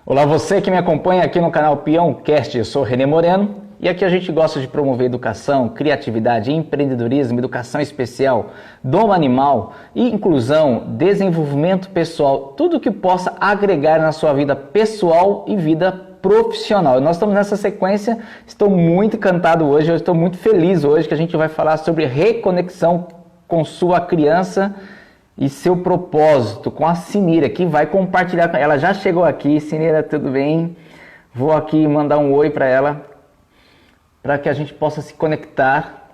Olá, você que me acompanha aqui no canal Peãocast, eu sou René Moreno e aqui a gente gosta de promover educação, criatividade, empreendedorismo, educação especial, dom animal, inclusão, desenvolvimento pessoal, tudo que possa agregar na sua vida pessoal e vida profissional. Nós estamos nessa sequência, estou muito encantado hoje, eu estou muito feliz hoje que a gente vai falar sobre reconexão com sua criança e seu propósito com a Sinira, que vai compartilhar. Ela já chegou aqui. Sinira, tudo bem? Vou aqui mandar um oi para ela, para que a gente possa se conectar.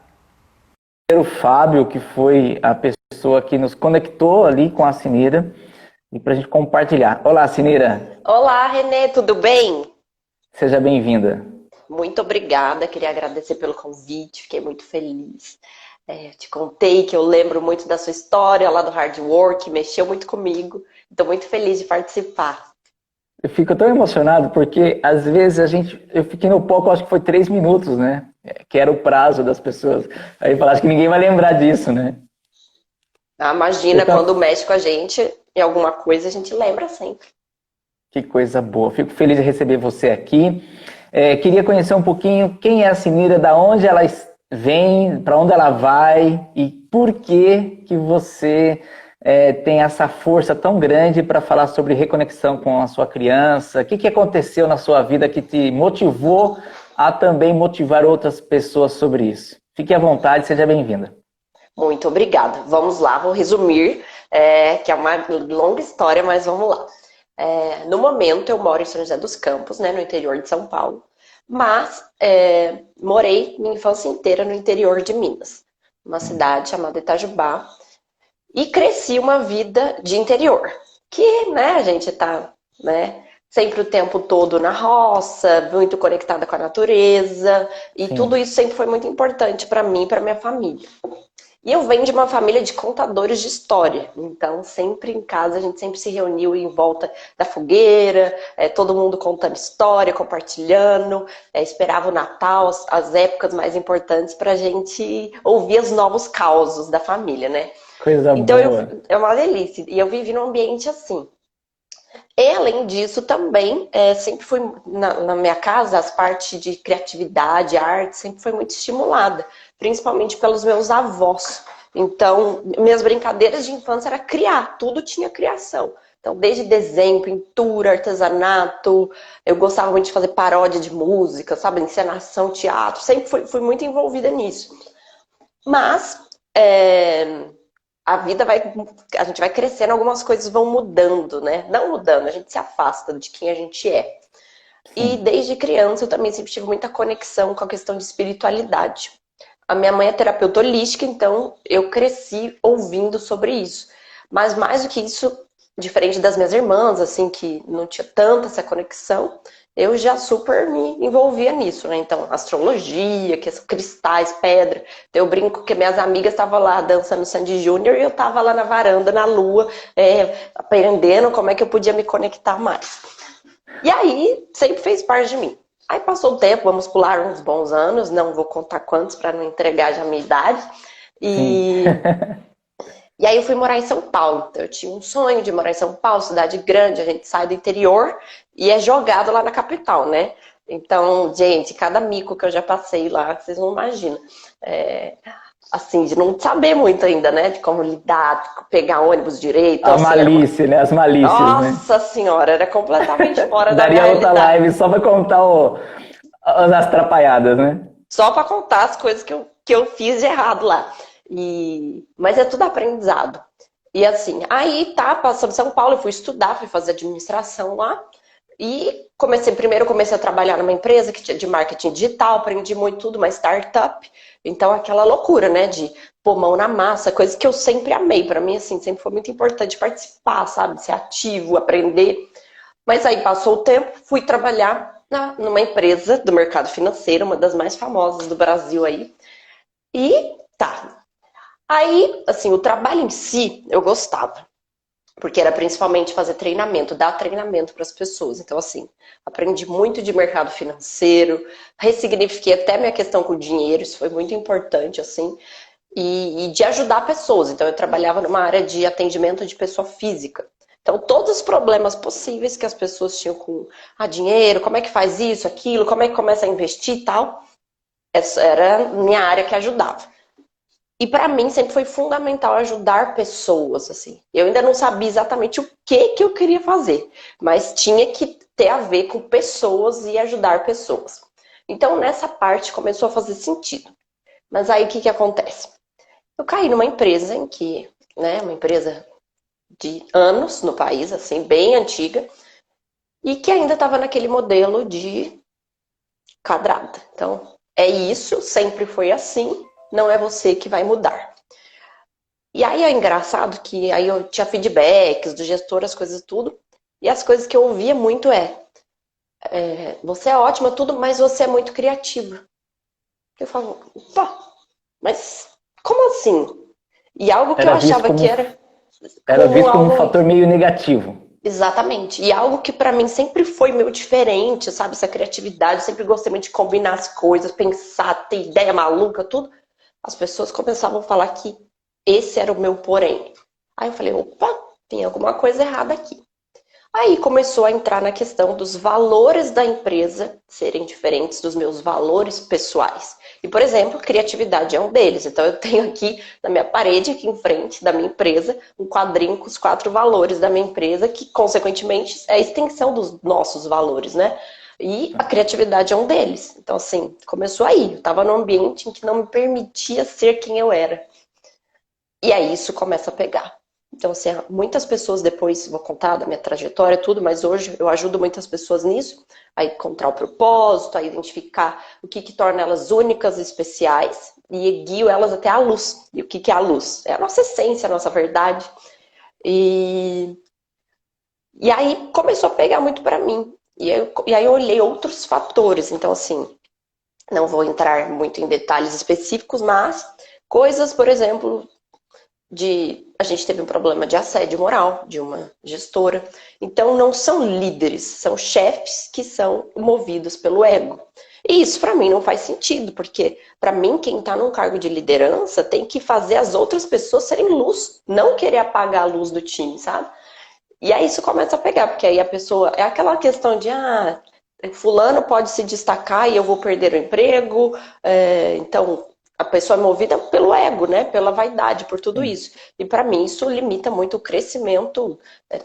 O Fábio, que foi a pessoa que nos conectou ali com a Sinira, e para a gente compartilhar. Olá, Sinira. Olá, Renê, tudo bem? Seja bem-vinda. Muito obrigada, queria agradecer pelo convite, fiquei muito feliz. Te contei que eu lembro muito da sua história lá do Hard Work, mexeu muito comigo. Estou muito feliz de participar. Eu fico tão emocionado porque às vezes eu fiquei no palco, acho que foi 3 minutos, né? Que era o prazo das pessoas. Aí eu acho que ninguém vai lembrar disso, né? Ah, imagina, quando mexe com a gente em alguma coisa, a gente lembra sempre. Que coisa boa. Fico feliz de receber você aqui. Queria conhecer um pouquinho quem é a Sinira, da onde ela vem, para onde ela vai e por que você tem essa força tão grande para falar sobre reconexão com a sua criança. O que aconteceu na sua vida que te motivou a também motivar outras pessoas sobre isso? Fique à vontade, seja bem-vinda. Muito obrigada. Vamos lá, vou resumir, que é uma longa história, mas vamos lá. No momento, eu moro em São José dos Campos, né, no interior de São Paulo. Mas morei minha infância inteira no interior de Minas, uma cidade chamada Itajubá, e cresci uma vida de interior, que, né, a gente tá, né, sempre o tempo todo na roça, muito conectada com a natureza, e Sim. Tudo isso sempre foi muito importante para mim e para minha família. E eu venho de uma família de contadores de história, então sempre em casa a gente sempre se reuniu em volta da fogueira, todo mundo contando história, compartilhando, esperava o Natal, as épocas mais importantes para a gente ouvir os novos causos da família, né? Coisa Então boa. é uma delícia, e eu vivi num ambiente assim. E além disso também, sempre fui na minha casa, as partes de criatividade, arte, sempre foi muito estimulada, principalmente pelos meus avós. Então, minhas brincadeiras de infância era criar, tudo tinha criação. Então, desde desenho, pintura, artesanato, eu gostava muito de fazer paródia de música, sabe, encenação, teatro, sempre fui muito envolvida nisso. Mas a gente vai crescendo, algumas coisas vão mudando, né? Não mudando, a gente se afasta de quem a gente é. Sim. E desde criança eu também sempre tive muita conexão com a questão de espiritualidade. A minha mãe é terapeuta holística, então eu cresci ouvindo sobre isso. Mas mais do que isso, diferente das minhas irmãs, assim, que não tinha tanta essa conexão, eu já super me envolvia nisso, né? Então, astrologia, que são cristais, pedra. Eu brinco que minhas amigas estavam lá dançando Sandy Júnior e eu estava lá na varanda, na lua, aprendendo como é que eu podia me conectar mais. E aí, sempre fez parte de mim. Aí passou o tempo, vamos pular uns bons anos, não vou contar quantos para não entregar já a minha idade. E aí eu fui morar em São Paulo. Então eu tinha um sonho de morar em São Paulo, cidade grande, a gente sai do interior e é jogado lá na capital, né? Então, gente, cada mico que eu já passei lá, vocês não imaginam. Assim, de não saber muito ainda, né? De como lidar, pegar ônibus direito. A assim, malícia, né? As malícias, Nossa senhora, era completamente fora da Daria outra realidade. live só para contar as atrapalhadas, né? Só para contar as coisas que eu fiz de errado lá. Mas é tudo aprendizado. E assim, aí tá, passando São Paulo, eu fui estudar, fui fazer administração lá. E primeiro comecei a trabalhar numa empresa que tinha de marketing digital, aprendi muito tudo, uma startup. Então aquela loucura, né, de pôr mão na massa, coisa que eu sempre amei. Para mim, assim, sempre foi muito importante participar, sabe, ser ativo, aprender. Mas aí passou o tempo, fui trabalhar numa empresa do mercado financeiro, uma das mais famosas do Brasil aí. E tá. Aí, assim, o trabalho em si, eu gostava. Porque era principalmente fazer treinamento, dar treinamento para as pessoas. Então, assim, aprendi muito de mercado financeiro, ressignifiquei até minha questão com o dinheiro, isso foi muito importante, assim, e de ajudar pessoas. Então, eu trabalhava numa área de atendimento de pessoa física. Então, todos os problemas possíveis que as pessoas tinham com dinheiro, como é que faz isso, aquilo, como é que começa a investir e tal, essa era minha área que ajudava. E para mim sempre foi fundamental ajudar pessoas, assim. Eu ainda não sabia exatamente o que eu queria fazer, mas tinha que ter a ver com pessoas e ajudar pessoas. Então, nessa parte começou a fazer sentido. Mas aí o que acontece? Eu caí numa empresa em que, né, uma empresa de anos no país, assim, bem antiga, e que ainda estava naquele modelo de quadrada. Então, é isso, sempre foi assim, não é você que vai mudar. E aí é engraçado que aí eu tinha feedbacks do gestor, as coisas tudo, e as coisas que eu ouvia muito você é ótima, tudo, mas você é muito criativa. Eu falo, opa, mas como assim? E algo que eu Era visto achava como, que era era com visto como um algo. fator meio negativo. Exatamente. E algo que pra mim sempre foi meio diferente, sabe? Essa criatividade, eu sempre gostei muito de combinar as coisas, pensar, ter ideia maluca, tudo. As pessoas começavam a falar que esse era o meu porém. Aí eu falei, opa, tem alguma coisa errada aqui. Aí começou a entrar na questão dos valores da empresa serem diferentes dos meus valores pessoais. E, por exemplo, criatividade é um deles. Então, eu tenho aqui na minha parede, aqui em frente da minha empresa, um quadrinho com os 4 valores da minha empresa, que, consequentemente, é a extensão dos nossos valores, né? E a criatividade é um deles. Então, assim, começou aí. Eu estava num ambiente em que não me permitia ser quem eu era. E aí isso começa a pegar. Então, assim, muitas pessoas depois, vou contar da minha trajetória, tudo, mas hoje eu ajudo muitas pessoas nisso, a encontrar o propósito, a identificar o que torna elas únicas e especiais, e guio elas até a luz. E o que é a luz? É a nossa essência, a nossa verdade. E, e aí começou a pegar muito para mim. E aí eu olhei outros fatores. Então, assim, não vou entrar muito em detalhes específicos, mas coisas, por exemplo, a gente teve um problema de assédio moral de uma gestora. Então não são líderes, são chefes que são movidos pelo ego. E isso para mim não faz sentido, porque para mim quem está num cargo de liderança tem que fazer as outras pessoas serem luz, não querer apagar a luz do time, sabe? E aí isso começa a pegar, porque aí a pessoa é aquela questão de fulano pode se destacar e eu vou perder o emprego, então a pessoa é movida pelo ego, né? Pela vaidade, por tudo Sim. isso. E para mim isso limita muito o crescimento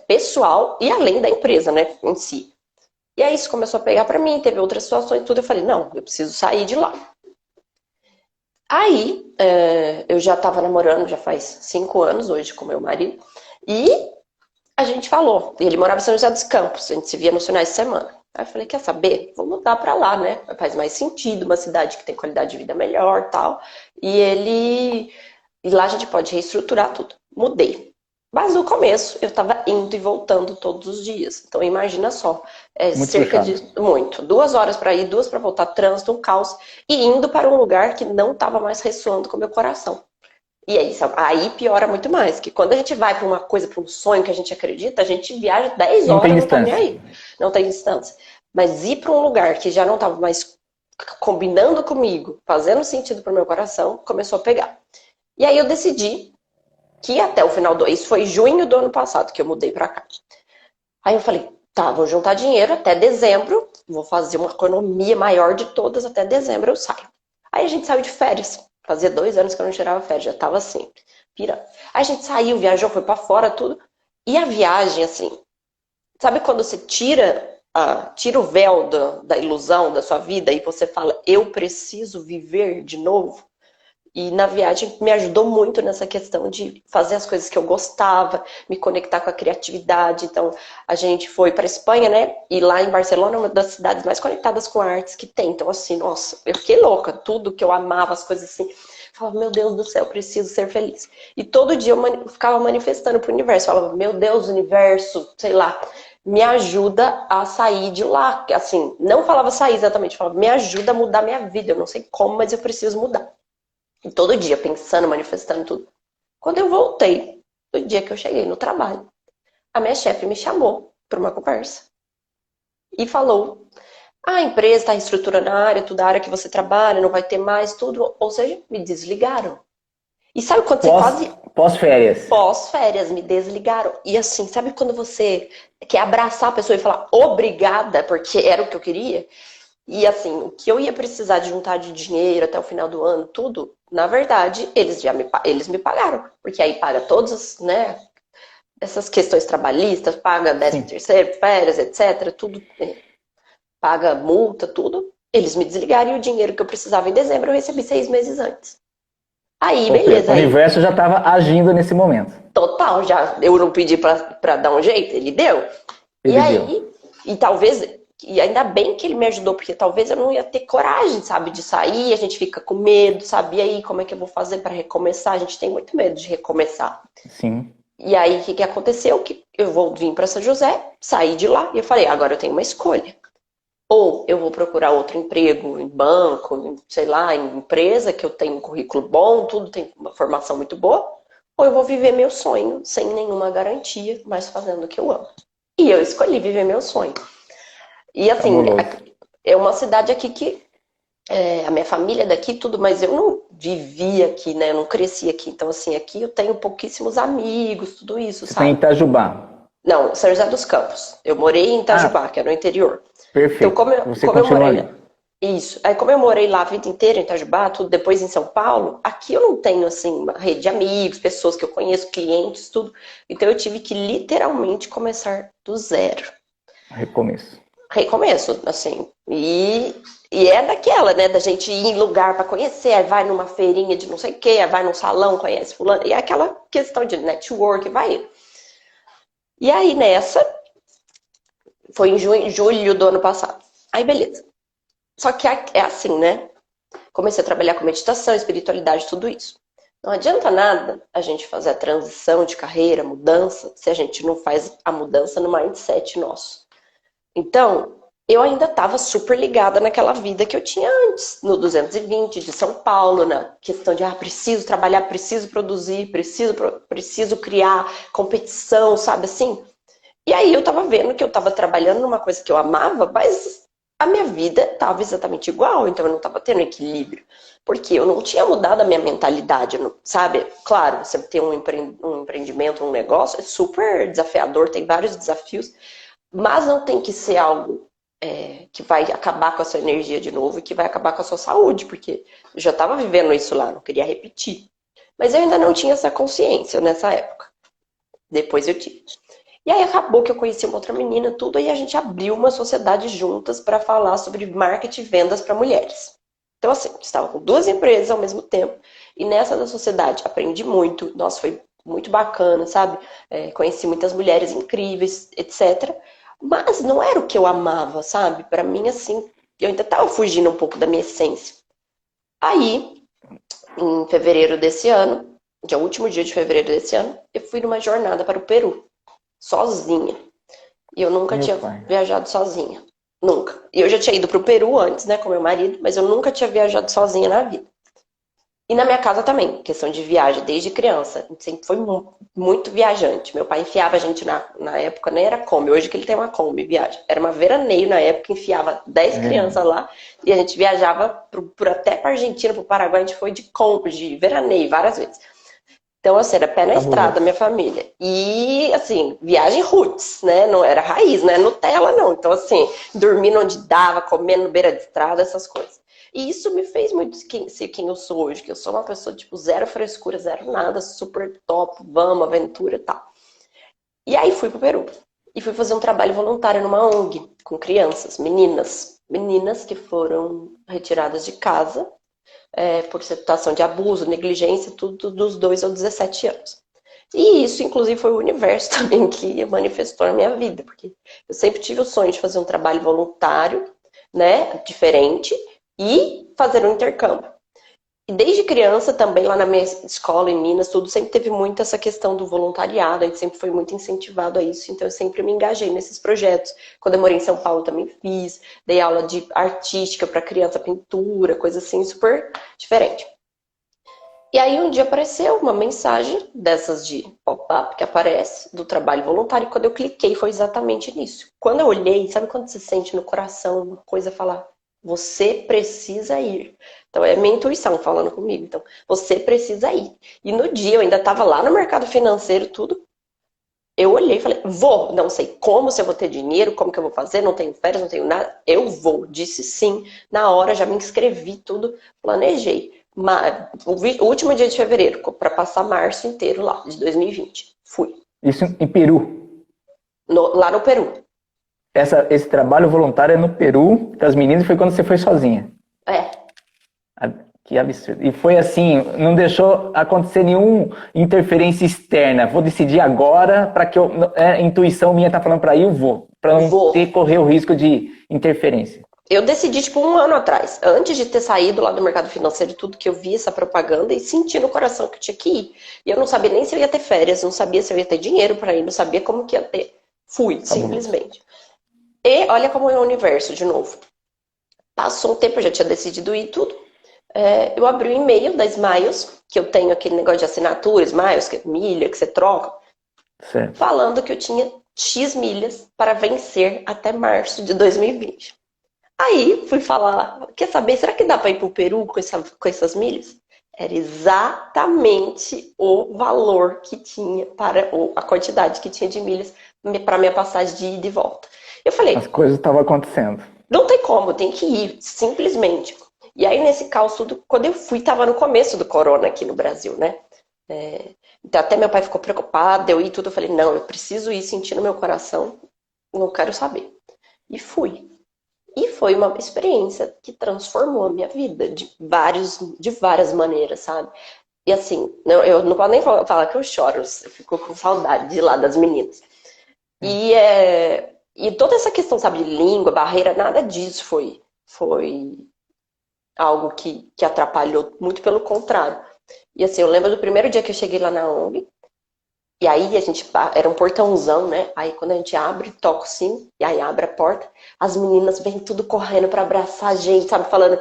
pessoal e além da empresa, né, em si. E aí isso começou a pegar para mim, teve outras situações e tudo, eu falei, não, eu preciso sair de lá. Aí eu já estava namorando, já faz 5 anos hoje com meu marido, e a gente falou, ele morava em São José dos Campos, a gente se via nos finais de semana. Aí eu falei, quer saber? Vou mudar pra lá, né? Faz mais sentido, uma cidade que tem qualidade de vida melhor, tal. E lá a gente pode reestruturar tudo. Mudei. Mas no começo eu tava indo e voltando todos os dias. Então imagina só, Muito cerca puxado. de 2 horas para ir, 2 para voltar, trânsito, um caos, e indo para um lugar que não tava mais ressoando com o meu coração. E aí piora muito mais, que quando a gente vai para uma coisa, para um sonho que a gente acredita, a gente viaja 10 Não tem horas, não tá nem distância. aí. Não tem distância. Mas ir para um lugar que já não estava mais combinando comigo, fazendo sentido para o meu coração, começou a pegar. E aí eu decidi que até o final do... Isso foi junho do ano passado que eu mudei para cá. Aí eu falei, tá, vou juntar dinheiro até dezembro, vou fazer uma economia maior de todas, até dezembro eu saio. Aí a gente saiu de férias. Fazia 2 anos que eu não tirava férias, já tava assim, pirando. Aí a gente saiu, viajou, foi pra fora, tudo. E a viagem, assim, sabe quando você tira o véu da ilusão da sua vida e você fala, eu preciso viver de novo? E na viagem me ajudou muito nessa questão de fazer as coisas que eu gostava, me conectar com a criatividade. Então, a gente foi para Espanha, né? E lá em Barcelona é uma das cidades mais conectadas com artes que tem. Então, assim, nossa, eu fiquei louca. Tudo que eu amava, as coisas assim. Eu falava, meu Deus do céu, eu preciso ser feliz. E todo dia eu ficava manifestando pro universo. Eu falava, meu Deus, universo, sei lá, me ajuda a sair de lá. Assim, não falava sair exatamente, falava, me ajuda a mudar minha vida. Eu não sei como, mas eu preciso mudar. E todo dia, pensando, manifestando tudo. Quando eu voltei, no dia que eu cheguei no trabalho, a minha chefe me chamou para uma conversa e falou: a empresa está reestruturando a área, toda a área que você trabalha, não vai ter mais, tudo. Ou seja, me desligaram. E sabe quando você quase Pós-férias. pós-férias me desligaram? E assim, sabe quando você quer abraçar a pessoa e falar obrigada, porque era o que eu queria? E assim, o que eu ia precisar de juntar de dinheiro até o final do ano, tudo, na verdade, eles me pagaram. Porque aí paga todas, né, essas questões trabalhistas, paga décimo Sim. terceiro, férias, etc, tudo, paga multa, tudo. Eles me desligaram e o dinheiro que eu precisava em dezembro eu recebi 6 meses antes. Aí, Ou seja, o beleza, aí universo já estava agindo nesse momento. total, já eu não pedi pra dar um jeito, ele deu. E Ele deu. aí, e talvez, e ainda bem que ele me ajudou, porque talvez eu não ia ter coragem, sabe, de sair, a gente fica com medo, sabe, e aí como é que eu vou fazer pra recomeçar? A gente tem muito medo de recomeçar. Sim. E aí, o que aconteceu? Que eu vou vir para São José, sair de lá, e eu falei, agora eu tenho uma escolha. Ou eu vou procurar outro emprego em banco, sei lá, em empresa, que eu tenho um currículo bom, tudo tem uma formação muito boa, ou eu vou viver meu sonho sem nenhuma garantia, mas fazendo o que eu amo. E eu escolhi viver meu sonho. E assim, Fabuloso. é uma cidade aqui que a minha família é daqui tudo, mas eu não vivia aqui, né? Eu não cresci aqui. Então, assim, aqui eu tenho pouquíssimos amigos, tudo isso, Você está em sabe? Itajubá. Não, São José dos Campos. Eu morei em Itajubá, Ah, que é no interior. Então, perfeito. Você como eu continua morei ali. lá. Isso. Aí, como eu morei lá a vida inteira em Itajubá, tudo depois em São Paulo, aqui eu não tenho, assim, uma rede de amigos, pessoas que eu conheço, clientes, tudo. Então, eu tive que literalmente começar do zero. Recomeço. Recomeço, assim. E é daquela, né? Da gente ir em lugar para conhecer, aí vai numa feirinha de não sei o quê, aí vai num salão, conhece fulano. E é aquela questão de network, vai. E aí, nessa, foi em julho do ano passado. Aí, beleza. Só que é assim, né? Comecei a trabalhar com meditação, espiritualidade, tudo isso. Não adianta nada a gente fazer a transição de carreira, mudança, se a gente não faz a mudança no mindset nosso. Então, eu ainda estava super ligada naquela vida que eu tinha antes, no 220 de São Paulo, na questão de preciso trabalhar, preciso produzir, preciso criar competição, sabe assim? E aí eu tava vendo que eu tava trabalhando numa coisa que eu amava, mas a minha vida tava exatamente igual, então eu não tava tendo equilíbrio. Porque eu não tinha mudado a minha mentalidade, sabe? Claro, você ter um empreendimento, um negócio, é super desafiador, tem vários desafios, mas não tem que ser algo que vai acabar com a sua energia de novo e que vai acabar com a sua saúde, porque eu já estava vivendo isso lá, não queria repetir. Mas eu ainda não tinha essa consciência nessa época. Depois eu tive. E aí acabou que eu conheci uma outra menina, tudo, e a gente abriu uma sociedade juntas para falar sobre marketing e vendas para mulheres. Então, assim, estava com duas empresas ao mesmo tempo, e nessa da sociedade aprendi muito, nossa, foi muito bacana, sabe? Conheci muitas mulheres incríveis, etc. Mas não era o que eu amava, sabe? Para mim, assim, eu ainda estava fugindo um pouco da minha essência. Aí, em fevereiro desse ano, dia último dia de fevereiro desse ano, eu fui numa jornada para o Peru, sozinha. E eu nunca Meu tinha pai. viajado sozinha. Nunca. E eu já tinha ido para o Peru antes, né, com meu marido, mas eu nunca tinha viajado sozinha na vida. E na minha casa também, questão de viagem, desde criança. A gente sempre foi muito viajante. Meu pai enfiava a gente na época, nem era Kombi, hoje que ele tem uma Kombi, viagem. Era uma veraneio na época, enfiava 10 É, crianças lá e a gente viajava até para Argentina, para o Paraguai, a gente foi de Kombi, de veraneio, várias vezes. Então, assim, era pé na estrada, fabuloso. minha família. E, assim, viagem roots, né? Não era raiz, não é Nutella, não. Então, assim, dormindo onde dava, comendo beira de estrada, essas coisas. E isso me fez muito ser quem eu sou hoje, que eu sou uma pessoa, tipo, zero frescura, zero nada, super top, vamos, aventura e tal. E aí fui pro Peru. E fui fazer um trabalho voluntário numa ONG, com crianças, meninas. Meninas que foram retiradas de casa por situação de abuso, negligência, tudo dos 2 aos 17 anos. E isso, inclusive, foi o universo também que manifestou na minha vida, porque eu sempre tive o sonho de fazer um trabalho voluntário, né, diferente, e fazer um intercâmbio. E desde criança também, lá na minha escola em Minas, tudo sempre teve muito essa questão do voluntariado, a gente sempre foi muito incentivado a isso, então eu sempre me engajei nesses projetos. Quando eu morei em São Paulo também fiz, dei aula de artística para criança, pintura, coisa assim, super diferente. E aí um dia apareceu uma mensagem dessas de pop-up que aparece, do trabalho voluntário, e quando eu cliquei foi exatamente nisso. Quando eu olhei, sabe quando você sente no coração uma coisa falar, Você precisa ir. Então, é minha intuição falando comigo. Então, você precisa ir. E no dia, eu ainda estava lá no mercado financeiro, tudo. Eu olhei e falei, vou. Não sei como, se eu vou ter dinheiro, como que eu vou fazer, não tenho férias, não tenho nada. Eu vou. Disse sim. Na hora, já me inscrevi, tudo. Planejei. O último dia de fevereiro, para passar março inteiro lá, de 2020. Fui. Isso em Peru. Lá no Peru. Esse trabalho voluntário é no Peru, das meninas, e foi quando você foi sozinha. É. Que absurdo. E foi assim, não deixou acontecer nenhuma interferência externa. Vou decidir agora para que a intuição minha tá falando para ir, eu vou. Para não correr o risco de interferência. Eu decidi, tipo, 1 ano atrás, antes de ter saído lá do mercado financeiro, tudo que eu vi essa propaganda e senti no coração que eu tinha que ir. E eu não sabia nem se eu ia ter férias, não sabia se eu ia ter dinheiro para ir, não sabia como que ia ter. Fui, simplesmente. E olha como é o universo, de novo. Passou um tempo, eu já tinha decidido ir tudo. Eu abri o e-mail da Smiles, que eu tenho aquele negócio de assinatura, Smiles, que é milha, que você troca, certo, falando que eu tinha X milhas para vencer até março de 2020. Aí fui falar, quer saber, será que dá para ir para o Peru com essas milhas? Era exatamente o valor que tinha, ou a quantidade que tinha de milhas para minha passagem de ida e volta. Eu falei, as coisas estavam acontecendo. Não tem como, tem que ir, simplesmente. E aí, nesse caos tudo, quando eu fui, tava no começo do corona aqui no Brasil, né? Então, até meu pai ficou preocupado, eu ia tudo, eu falei, não, eu preciso ir, sentir no meu coração, não quero saber. E fui. E foi uma experiência que transformou a minha vida de várias maneiras, sabe? E assim, eu não posso nem falar que eu choro, eu fico com saudade de lá das meninas. E toda essa questão, sabe, de língua, barreira, nada disso foi algo que atrapalhou, muito pelo contrário. E assim, eu lembro do primeiro dia que eu cheguei lá na ONG, e aí era um portãozão, né? Aí quando a gente abre, toca o sino, e aí abre a porta, as meninas vêm tudo correndo pra abraçar a gente, sabe? Falando,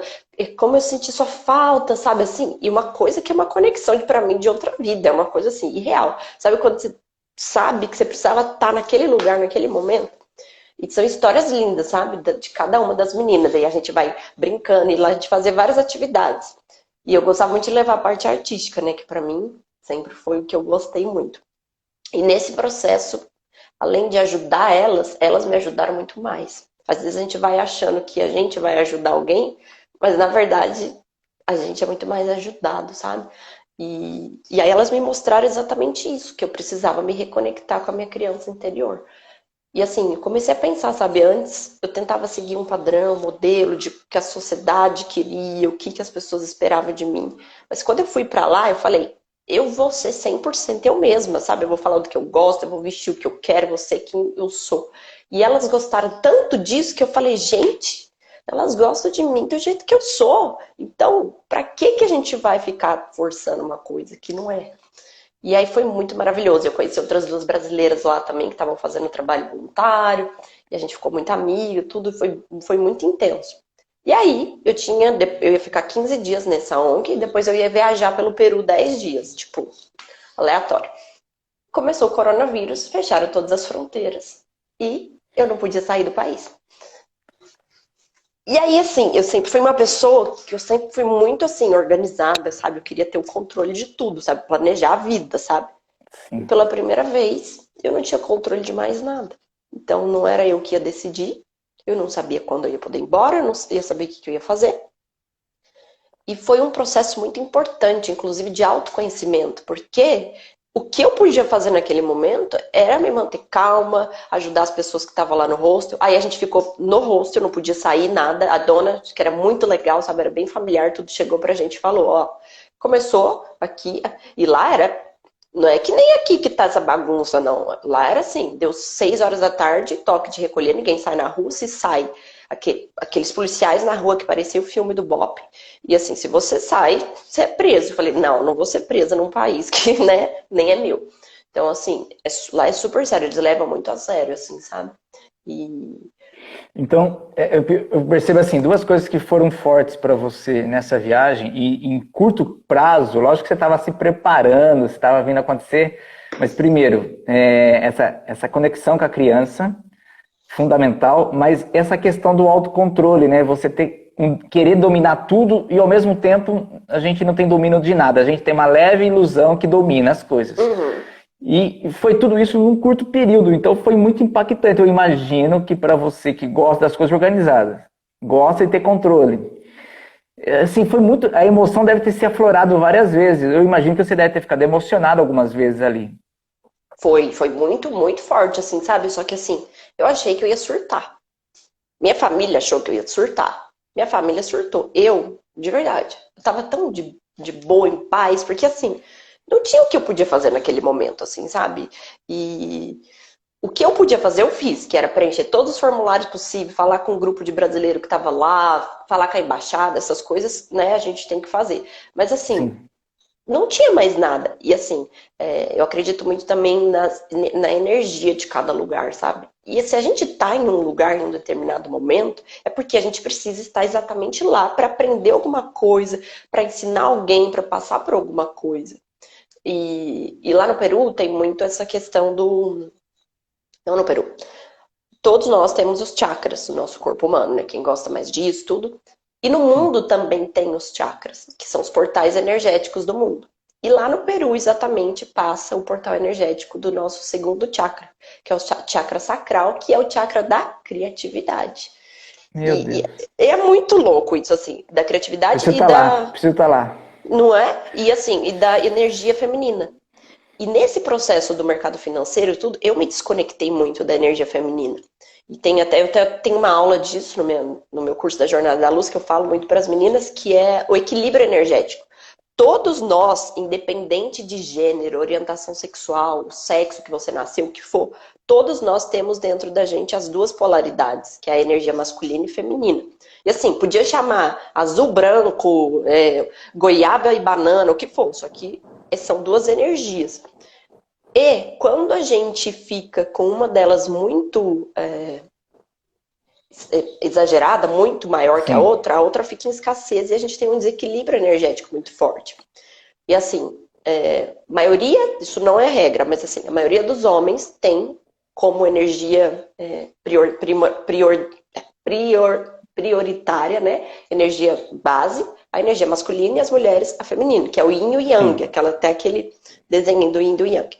como eu senti sua falta, sabe assim? E uma coisa que é uma conexão pra mim de outra vida, é uma coisa assim, irreal. Sabe quando você sabe que você precisava estar naquele lugar, naquele momento? E são histórias lindas, sabe? De cada uma das meninas. Daí a gente vai brincando e lá a gente fazer várias atividades. E eu gostava muito de levar a parte artística, né? Que pra mim sempre foi o que eu gostei muito. E nesse processo, além de ajudar elas me ajudaram muito mais. Às vezes a gente vai achando que a gente vai ajudar alguém, mas na verdade a gente é muito mais ajudado, sabe? E aí elas me mostraram exatamente isso, que eu precisava me reconectar com a minha criança interior. E assim, eu comecei a pensar, sabe, antes eu tentava seguir um padrão, um modelo de que a sociedade queria, o que as pessoas esperavam de mim. Mas quando eu fui pra lá, eu falei, eu vou ser 100% eu mesma, sabe? Eu vou falar do que eu gosto, eu vou vestir o que eu quero, eu vou ser quem eu sou. E elas gostaram tanto disso que eu falei, gente, elas gostam de mim do jeito que eu sou. Então, pra que a gente vai ficar forçando uma coisa que não é? E aí foi muito maravilhoso. Eu conheci outras 2 brasileiras lá também que estavam fazendo trabalho voluntário. E a gente ficou muito amiga, tudo foi muito intenso. E aí eu ia ficar 15 dias nessa ONG e depois eu ia viajar pelo Peru 10 dias, tipo, aleatório. Começou o coronavírus, fecharam todas as fronteiras. E eu não podia sair do país. E aí, assim, eu sempre fui uma pessoa que eu sempre fui muito, assim, organizada, sabe? Eu queria ter o controle de tudo, sabe? Planejar a vida, sabe? Sim. E pela primeira vez, eu não tinha controle de mais nada. Então, não era eu que ia decidir. Eu não sabia quando eu ia poder ir embora, eu não ia saber o que eu ia fazer. E foi um processo muito importante, inclusive de autoconhecimento, porque o que eu podia fazer naquele momento era me manter calma, ajudar as pessoas que estavam lá no hostel. Aí a gente ficou no hostel, não podia sair nada. A dona, que era muito legal, sabe, era bem familiar, tudo chegou pra gente e falou, ó, começou aqui, e lá era, não é que nem aqui que tá essa bagunça, não. Lá era assim, deu 6 horas da tarde, toque de recolher, ninguém sai na rua, se sai aqueles policiais na rua que parecia o filme do Bop. E assim, se você sai, você é preso. Eu falei, não vou ser presa num país que, né, nem é meu. Então, assim, lá é super sério, eles levam muito a sério, assim, sabe? Então, eu percebo assim, 2 coisas que foram fortes para você nessa viagem, e em curto prazo, lógico que você estava se preparando, você estava vendo acontecer, mas primeiro, essa conexão com a criança, fundamental, mas essa questão do autocontrole, né? Você ter querer dominar tudo e ao mesmo tempo a gente não tem domínio de nada. A gente tem uma leve ilusão que domina as coisas. E foi tudo isso num curto período, então foi muito impactante. Eu imagino que para você que gosta das coisas organizadas, gosta de ter controle, assim, foi muito, a emoção deve ter se aflorado várias vezes. Eu imagino que você deve ter ficado emocionado algumas vezes ali. Foi muito, muito forte, assim, sabe? Só que assim, eu achei que eu ia surtar. Minha família achou que eu ia surtar. Minha família surtou. Eu, de verdade, eu tava tão de boa, em paz, porque assim, não tinha o que eu podia fazer naquele momento, assim, sabe? E o que eu podia fazer, eu fiz, que era preencher todos os formulários possíveis, falar com o grupo de brasileiro que tava lá, falar com a embaixada, essas coisas, né, a gente tem que fazer. Mas assim, Sim. não tinha mais nada. E assim, eu acredito muito também na energia de cada lugar, sabe? E se a gente tá em um lugar em um determinado momento, é porque a gente precisa estar exatamente lá para aprender alguma coisa, para ensinar alguém, para passar por alguma coisa. E lá no Peru tem muito essa questão do. Não no Peru. Todos nós temos os chakras do nosso corpo humano, né? Quem gosta mais disso, tudo. E no mundo também tem os chakras, que são os portais energéticos do mundo. E lá no Peru, exatamente, passa o portal energético do nosso segundo chakra, que é o chakra sacral, que é o chakra da criatividade. Meu E Deus. é muito louco isso, assim, da criatividade Preciso e estar lá, da. preciso estar lá. Não é? E assim, e da energia feminina. E nesse processo do mercado financeiro e tudo, eu me desconectei muito da energia feminina. E eu até tenho uma aula disso no meu curso da Jornada da Luz, que eu falo muito para as meninas, que é o equilíbrio energético. Todos nós, independente de gênero, orientação sexual, sexo que você nasceu, o que for, todos nós temos dentro da gente as duas polaridades, que é a energia masculina e feminina. E assim, podia chamar azul, branco, goiaba e banana, o que for, só que são duas energias. E quando a gente fica com uma delas muito exagerada, muito maior que Sim. a outra fica em escassez e a gente tem um desequilíbrio energético muito forte. E assim, maioria, isso não é regra, mas assim, a maioria dos homens tem como energia prioritária, né? Energia base, a energia masculina e as mulheres a feminina, que é o yin e o yang, Sim. até aquele desenho do yin e do yang.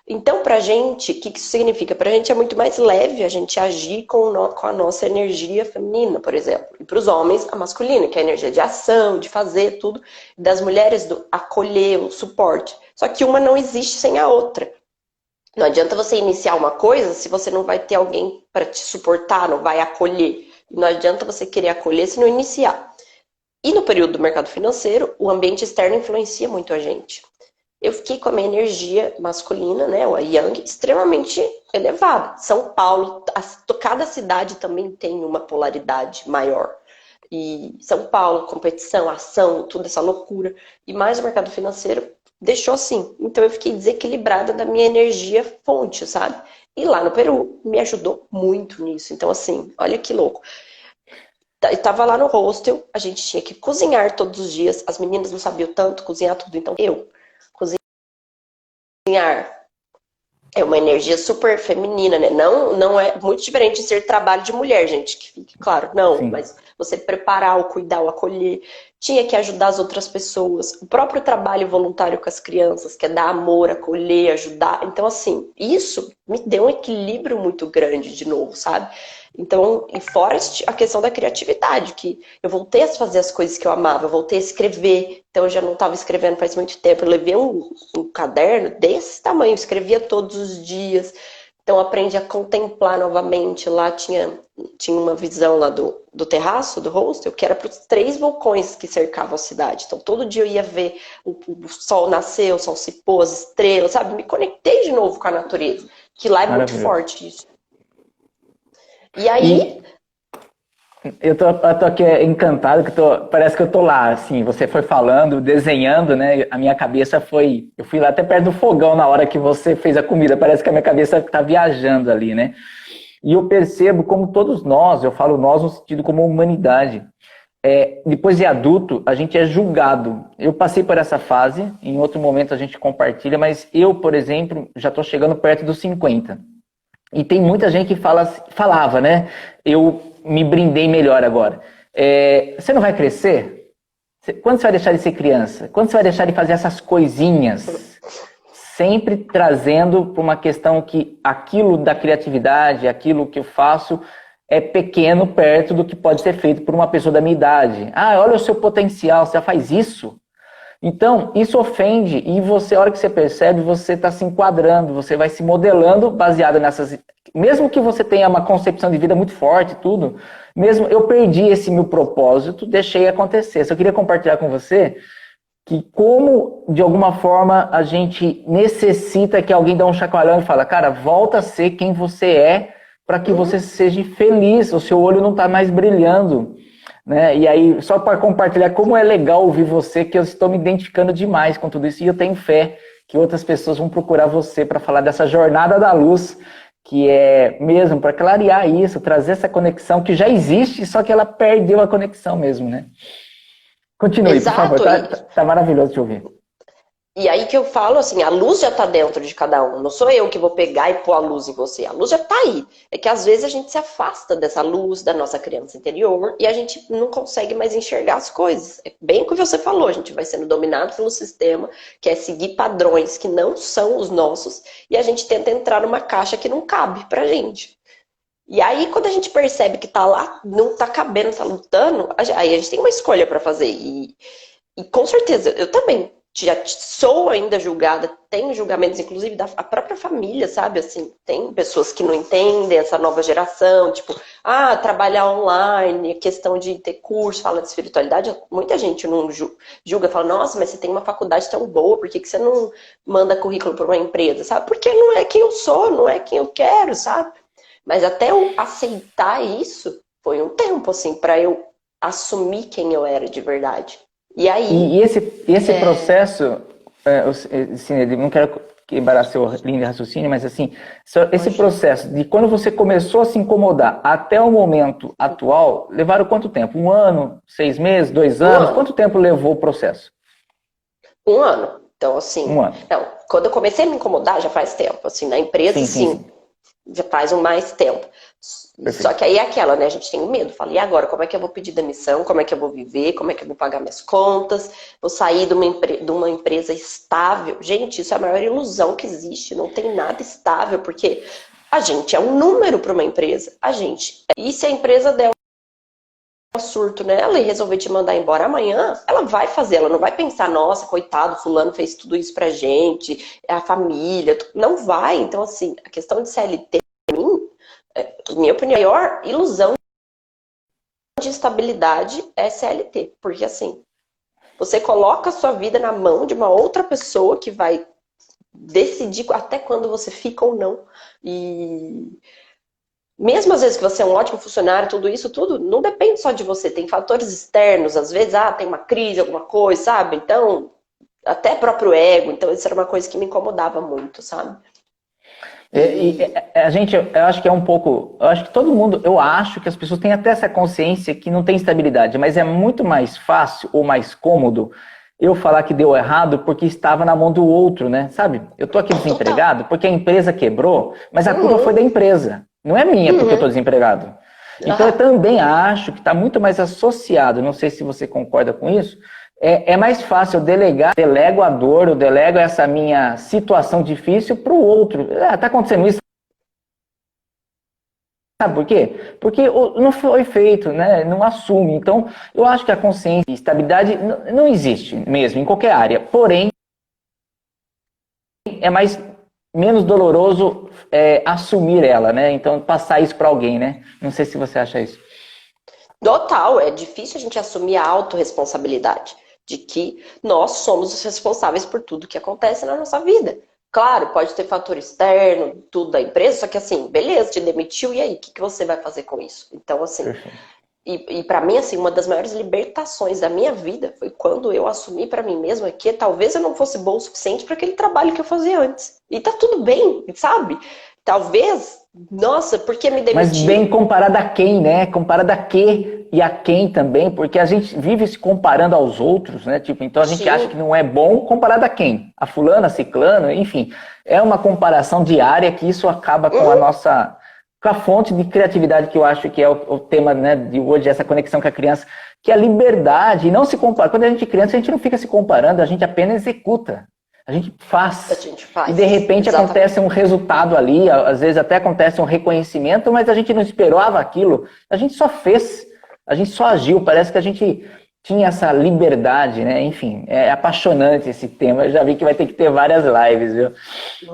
Então, pra gente, o que isso significa? Pra gente é muito mais leve a gente agir com a nossa energia feminina, por exemplo. E pros homens, a masculina, que é a energia de ação, de fazer tudo. E das mulheres, do acolher, o suporte. Só que uma não existe sem a outra. Não adianta você iniciar uma coisa se você não vai ter alguém para te suportar, não vai acolher. Não adianta você querer acolher se não iniciar. E no período do mercado financeiro, o ambiente externo influencia muito a gente. Eu fiquei com a minha energia masculina, né, o yang, extremamente elevada. São Paulo, cada cidade também tem uma polaridade maior. E São Paulo, competição, ação, toda essa loucura. E mais o mercado financeiro deixou assim. Então eu fiquei desequilibrada da minha energia fonte, sabe? E lá no Peru me ajudou muito nisso. Então assim, olha que louco. Eu tava lá no hostel, a gente tinha que cozinhar todos os dias. As meninas não sabiam tanto cozinhar tudo, então eu cozinhar é uma energia super feminina, né? Não é muito diferente de ser trabalho de mulher, gente, que fique claro. Não, Sim. mas você preparar, o cuidar, o acolher, tinha que ajudar as outras pessoas. O próprio trabalho voluntário com as crianças, que é dar amor, acolher, ajudar. Então, assim, isso me deu um equilíbrio muito grande de novo, sabe? Então, e fora a questão da criatividade, que eu voltei a fazer as coisas que eu amava, eu voltei a escrever, então eu já não estava escrevendo faz muito tempo, eu levei um caderno desse tamanho, eu escrevia todos os dias, então aprendi a contemplar novamente, lá tinha uma visão lá do terraço, do hostel, que era para os 3 vulcões que cercavam a cidade, então todo dia eu ia ver o sol nascer, o sol se pôr, as estrelas, sabe, me conectei de novo com a natureza, que lá é muito Maravilhoso. forte isso. E aí, E eu tô aqui encantado, parece que eu tô lá, assim, você foi falando, desenhando, né, a minha cabeça eu fui lá até perto do fogão na hora que você fez a comida, parece que a minha cabeça tá viajando ali, né, e eu percebo como todos nós, eu falo nós no sentido como humanidade, depois de adulto, a gente é julgado. Eu passei por essa fase, em outro momento a gente compartilha, mas eu, por exemplo, já tô chegando perto dos 50. E tem muita gente que falava, né? Eu me brindei melhor agora. Você não vai crescer? Quando você vai deixar de ser criança? Quando você vai deixar de fazer essas coisinhas? Sempre trazendo para uma questão que aquilo da criatividade, aquilo que eu faço é pequeno perto do que pode ser feito por uma pessoa da minha idade. Ah, olha o seu potencial, você já faz isso? Então, isso ofende e você, a hora que você percebe, você está se enquadrando, você vai se modelando baseado nessas... Mesmo que você tenha uma concepção de vida muito forte, tudo, mesmo eu perdi esse meu propósito, deixei acontecer. Só queria compartilhar com você que como, de alguma forma, a gente necessita que alguém dê um chacoalhão e fala, cara, volta a ser quem você é para que você seja feliz, o seu olho não está mais brilhando. Né? E aí, só para compartilhar como é legal ouvir você, que eu estou me identificando demais com tudo isso, e eu tenho fé que outras pessoas vão procurar você para falar dessa jornada da luz, que é mesmo para clarear isso, trazer essa conexão que já existe, só que ela perdeu a conexão mesmo, né? Continue, Exato. por favor, tá maravilhoso te ouvir. E aí que eu falo assim, a luz já tá dentro de cada um. Não sou eu que vou pegar e pôr a luz em você. A luz já tá aí. É que às vezes a gente se afasta dessa luz da nossa criança interior e a gente não consegue mais enxergar as coisas. É bem o que você falou, a gente vai sendo dominado pelo sistema, que é seguir padrões que não são os nossos, e a gente tenta entrar numa caixa que não cabe pra gente. E aí, quando a gente percebe que tá lá, não tá cabendo, tá lutando, aí a gente tem uma escolha pra fazer. E com certeza, eu também já sou ainda julgada, tenho julgamentos, inclusive, da própria família, sabe? Assim, tem pessoas que não entendem essa nova geração, tipo, trabalhar online, questão de ter curso, fala de espiritualidade, muita gente não julga, fala, nossa, mas você tem uma faculdade tão boa, por que você não manda currículo para uma empresa, sabe? Porque não é quem eu sou, não é quem eu quero, sabe? Mas até eu aceitar isso, foi um tempo, assim, para eu assumir quem eu era de verdade. E aí... E esse processo, assim, não quero quebrar seu linha de raciocínio, mas assim, esse processo de quando você começou a se incomodar até o momento atual, levaram quanto tempo? 1 ano, 6 meses, 2 anos? Quanto tempo levou o processo? 1 ano. Então, assim, 1 ano. Não, quando eu comecei a me incomodar, já faz tempo. Assim, na empresa, sim. Já faz mais tempo. Perfeito. Só que aí é aquela, né? A gente tem medo. Fala, e agora? Como é que eu vou pedir demissão? Como é que eu vou viver? Como é que eu vou pagar minhas contas? Vou sair de uma empresa estável? Gente, isso é a maior ilusão que existe. Não tem nada estável, porque a gente é um número para uma empresa. E se a empresa der um surto nela e resolver te mandar embora amanhã, ela vai fazer. Ela não vai pensar, nossa, coitado, fulano fez tudo isso pra gente, a família. Não vai. Então, assim, a questão de CLT, pra mim, minha opinião, a maior ilusão de estabilidade é CLT. Porque, assim, você coloca a sua vida na mão de uma outra pessoa que vai decidir até quando você fica ou não. E mesmo às vezes que você é um ótimo funcionário, tudo não depende só de você. Tem fatores externos, às vezes, tem uma crise, alguma coisa, sabe? Então, até próprio ego. Então, isso era uma coisa que me incomodava muito, sabe? Eu acho que é um pouco... Eu acho que todo mundo... Eu acho que as pessoas têm até essa consciência que não tem estabilidade, mas é muito mais fácil ou mais cômodo eu falar que deu errado porque estava na mão do outro, né? Sabe? Eu tô aqui desempregado porque a empresa quebrou, mas a culpa foi da empresa. Não é minha porque eu estou desempregado. Então, eu também acho que está muito mais associado, não sei se você concorda com isso, é mais fácil eu delego a dor, eu delego essa minha situação difícil para o outro. Está acontecendo isso. Sabe por quê? Porque não foi feito, né? Não assume. Então, eu acho que a consciência e estabilidade não existe mesmo, em qualquer área. Porém, é menos doloroso assumir ela, né? Então, passar isso para alguém, né? Não sei se você acha isso. Total, é difícil a gente assumir a autorresponsabilidade de que nós somos os responsáveis por tudo que acontece na nossa vida. Claro, pode ter fator externo, tudo da empresa, só que assim, beleza, te demitiu, e aí? O que você vai fazer com isso? Então, assim, e para mim, assim, uma das maiores libertações da minha vida foi quando eu assumi para mim mesma que talvez eu não fosse boa o suficiente para aquele trabalho que eu fazia antes. E tá tudo bem, sabe? Talvez, nossa, porque me demitiu? Mas bem comparado a quem, né? Comparado a quê e a quem também, porque a gente vive se comparando aos outros, né? Tipo, então a gente acha que não é bom comparado a quem? A fulana, a ciclano, enfim. É uma comparação diária que isso acaba com para a fonte de criatividade que eu acho que é o tema, né, de hoje, essa conexão com a criança, que é a liberdade, e não se compara. Quando a gente é criança, a gente não fica se comparando, a gente apenas executa, a gente faz. A gente faz. E de repente Exatamente. acontece um resultado ali, às vezes até acontece um reconhecimento, mas a gente não esperava aquilo, a gente só fez, a gente só agiu, parece que a gente tinha essa liberdade, né? Enfim, é apaixonante esse tema, eu já vi que vai ter que ter várias lives, viu?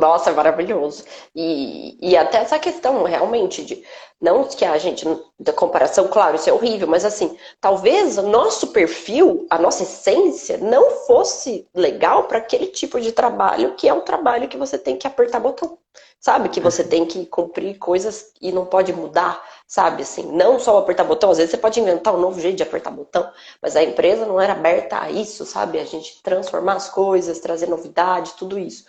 Nossa, é maravilhoso. E até essa questão, realmente, de não que a gente, da comparação, claro, isso é horrível, mas assim, talvez o nosso perfil, a nossa essência, não fosse legal para aquele tipo de trabalho, que é um trabalho que você tem que apertar botão, sabe? Que você tem que cumprir coisas e não pode mudar, sabe? Assim, não só apertar botão, às vezes você pode inventar um novo jeito de apertar botão, mas a empresa não era aberta a isso, sabe? A gente transformar as coisas, trazer novidade, tudo isso.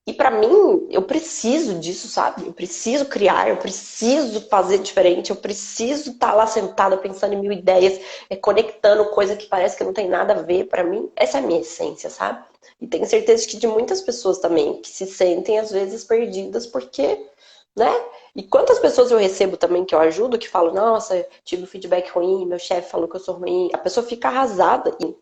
E pra mim, eu preciso disso, sabe? Eu preciso criar, eu preciso fazer diferente, eu preciso estar lá sentada pensando em mil ideias, conectando coisa que parece que não tem nada a ver. Pra mim, essa é a minha essência, sabe? E tenho certeza que de muitas pessoas também que se sentem às vezes perdidas porque, né? E quantas pessoas eu recebo também que eu ajudo que falam, nossa, tive um feedback ruim, meu chefe falou que eu sou ruim. A pessoa fica arrasada e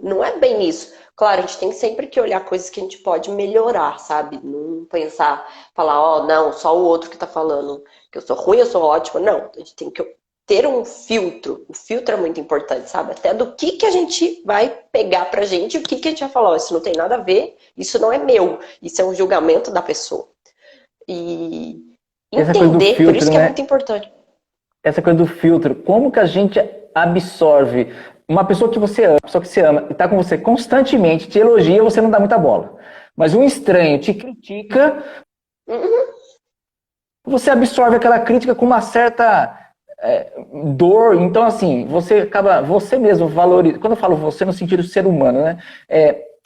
não é bem isso. Claro, a gente tem sempre que olhar coisas que a gente pode melhorar, sabe? Não pensar, falar, ó, não, só o outro que tá falando que eu sou ruim, eu sou ótima. Não, a gente tem que ter um filtro. O filtro é muito importante, sabe? Até do que a gente vai pegar pra gente e o que a gente vai falar, ó, isso não tem nada a ver, isso não é meu, isso é um julgamento da pessoa. E Essa coisa do entender, filtro, por isso que é né? muito importante. Essa coisa do filtro, como que a gente absorve uma pessoa que você ama, uma pessoa que você ama, e está com você constantemente, te elogia, você não dá muita bola. Mas um estranho te critica, você absorve aquela crítica com uma certa dor. Então, assim, você acaba, você mesmo valoriza. Quando eu falo você, no sentido de ser humano, né?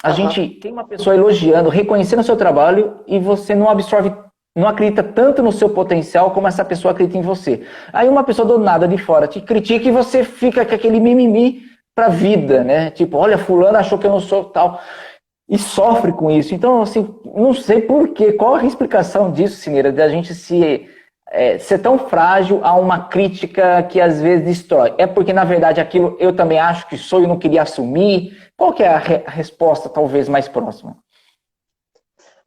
A gente tem uma pessoa elogiando, reconhecendo o seu trabalho, e você não absorve, não acredita tanto no seu potencial como essa pessoa acredita em você. Aí uma pessoa do nada de fora te critica e você fica com aquele mimimi pra vida, né? Tipo, olha, fulano achou que eu não sou tal. E sofre com isso. Então, assim, não sei por quê. Qual a explicação disso, Cineira, de a gente ser tão frágil a uma crítica que às vezes destrói? É porque, na verdade, aquilo eu também acho que sou e não queria assumir? Qual que é a resposta, talvez, mais próxima?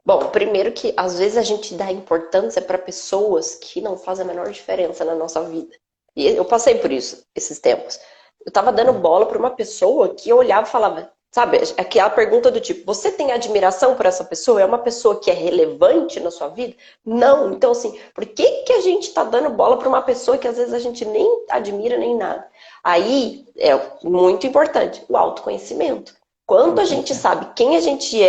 Bom, primeiro que às vezes a gente dá importância para pessoas que não fazem a menor diferença na nossa vida. E eu passei por isso esses tempos. Eu tava dando bola para uma pessoa que eu olhava e falava, sabe, aquela pergunta do tipo, você tem admiração por essa pessoa? É uma pessoa que é relevante na sua vida? Não. Então, assim, por que a gente tá dando bola para uma pessoa que às vezes a gente nem admira nem nada? Aí é muito importante o autoconhecimento. Quando a gente sabe quem a gente